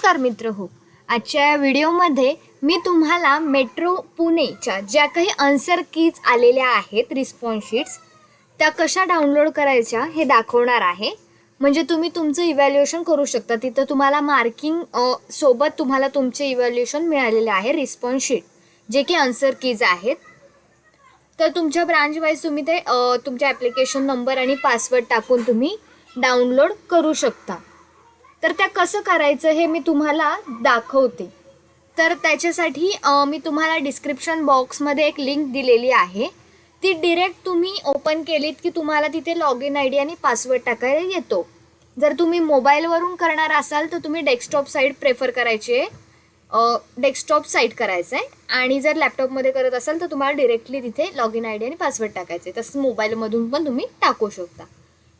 नमस्कार मित्र हो, आजच्या व्हिडिओमध्ये मी तुम्हाला मेट्रो पुणेच्या ज्या काही आन्सर कीज आलेल्या आहेत रिस्पॉन्स शीट्स त्या कशा डाउनलोड करायच्या हे दाखवणार आहे. म्हणजे तुम्ही तुमचं इव्हॅल्युएशन करू शकता. तिथं तुम्हाला मार्किंग सोबत तुम्हाला तुमचे इव्हॅल्युएशन मिळालेले आहे रिस्पॉन्स शीट जे की आन्सर कीज आहेत. तर तुमच्या ब्रांच वाईज तुम्ही ते तुमच्या ॲप्लिकेशन नंबर आणि पासवर्ड टाकून तुम्ही डाउनलोड करू शकता. तर त्या कसं करायचं हे मी तुम्हाला दाखवते. तर त्याच्यासाठी मी तुम्हाला डिस्क्रिप्शन बॉक्समध्ये एक लिंक दिलेली आहे. ती डिरेक्ट तुम्ही ओपन केलीत की तुम्हाला तिथे लॉग इन आय डी आणि पासवर्ड टाकायला येतो. जर तुम्ही मोबाईलवरून करणार असाल तर तुम्ही डेस्कटॉप साईट प्रेफर करायची आहे, डेस्कटॉप साईट करायचं आहे. आणि जर लॅपटॉपमध्ये करत असाल तर तुम्हाला डिरेक्टली तिथे लॉग इन आय डी आणि पासवर्ड टाकायचे. तसं मोबाईलमधून पण तुम्ही टाकू शकता.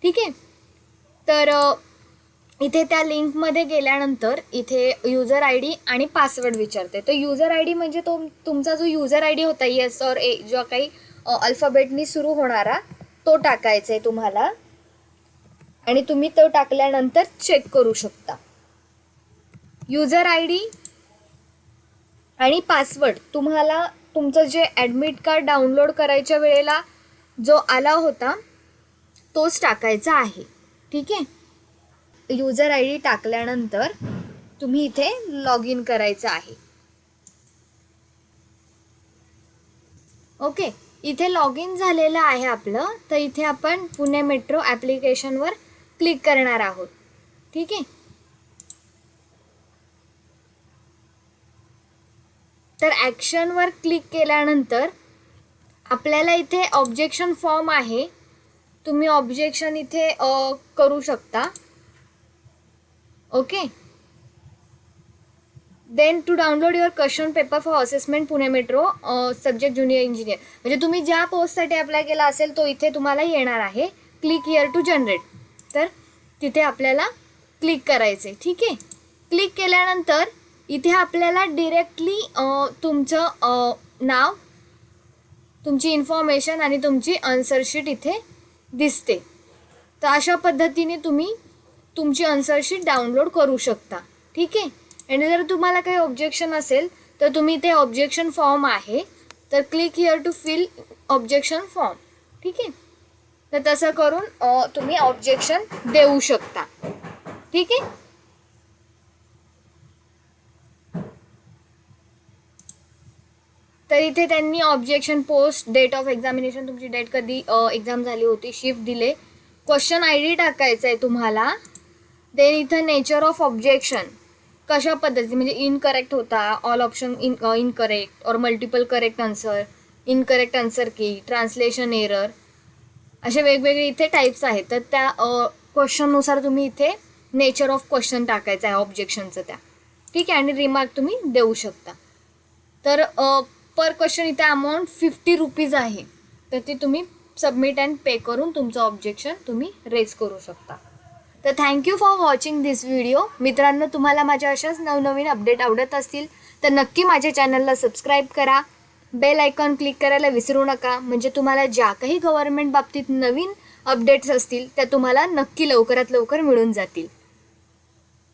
ठीक आहे. तर इथे त्या लिंकमध्ये गेल्यानंतर इथे युजर आय डी आणि पासवर्ड विचारते. तर युजर आय डी म्हणजे तुमचा जो युजर आय डी होता येस और ए जो काही अल्फाबेटनी सुरू होणारा तो टाकायचा आहे तुम्हाला. आणि तुम्ही तो टाकल्यानंतर चेक करू शकता. युजर आय डी आणि पासवर्ड तुम्हाला तुमचं जे ॲडमिट कार्ड डाउनलोड करायच्या वेळेला जो आला होता तोच टाकायचा आहे. ठीक आहे. युजर आय डी टाकल्यानंतर तुम्ही इथे लॉग इन करायचं आहे. ओके. इथे लॉग इन झालेलं आहे आपलं. तर इथे आपण पुणे मेट्रो ॲप्लिकेशनवर क्लिक करणार आहोत. ठीक आहे. तर ॲक्शनवर क्लिक केल्यानंतर आपल्याला इथे ऑब्जेक्शन फॉर्म आहे. तुम्ही ऑब्जेक्शन इथे करू शकता. Okay. Then to download your question paper for assessment Pune metro subject junior engineer. म्हणजे तुम्ही ज्या पोस्टसाठी अप्लाय केला असेल तो इथे तुम्हाला येणार आहे. Click here to generate. तर तिथे आपल्याला क्लिक करायचे. ठीक आहे. क्लिक केल्यानंतर इथे आपल्याला डिरेक्टली तुमचं नाव, तुमची इन्फॉर्मेशन आणि तुमची आन्सर शीट इथे दिसते. तर अशा पद्धतीने तुम्ही तुमची आन्सर शीट डाउनलोड करू शकता. ठीक आहे. आणि जर तुम्हाला काही ऑब्जेक्शन असेल तर तुम्ही ते ऑब्जेक्शन फॉर्म आहे तर click here to fill objection form. ठीक आहे. तर तसं करून तुम्ही ऑब्जेक्शन देऊ शकता. ठीक आहे. तर इथे त्यांनी objection post, date of examination, तुमची डेट कधी एक्झाम झाली होती, शिफ्ट दिले, क्वेश्चन आय डी टाकायचं आहे तुम्हाला. देन इथं नेचर ऑफ ऑब्जेक्शन कशा पद्धती म्हणजे इनकरेक्ट होता, ऑल ऑप्शन इनकरेक्ट और multiple correct answer, incorrect answer की, ट्रान्सलेशन एरर, असे वेगवेगळे इथे टाईप्स आहेत. तर त्या क्वेश्चननुसार तुम्ही इथे नेचर ऑफ क्वेश्चन टाकायचं आहे ऑब्जेक्शनचं त्या. ठीक आहे. आणि रिमार्क तुम्ही देऊ शकता. तर पर क्वेश्चन इथे अमाऊंट 50 रुपीज आहे. तर ती तुम्ही सबमिट अँड पे करून तुमचं ऑब्जेक्शन तुम्ही रेज करू शकता. तर thank you for watching this video. मित्रांनो, तुम्हाला माझ्या अशाच नवनवीन अपडेट आवडत असतील तर नक्की माझ्या चॅनलला सबस्क्राईब करा. बेल आयकॉन क्लिक करायला विसरू नका. म्हणजे तुम्हाला ज्या काही गव्हर्नमेंट बाबतीत नवीन अपडेट्स असतील त्या तुम्हाला नक्की लवकरात लवकर मिळून जातील.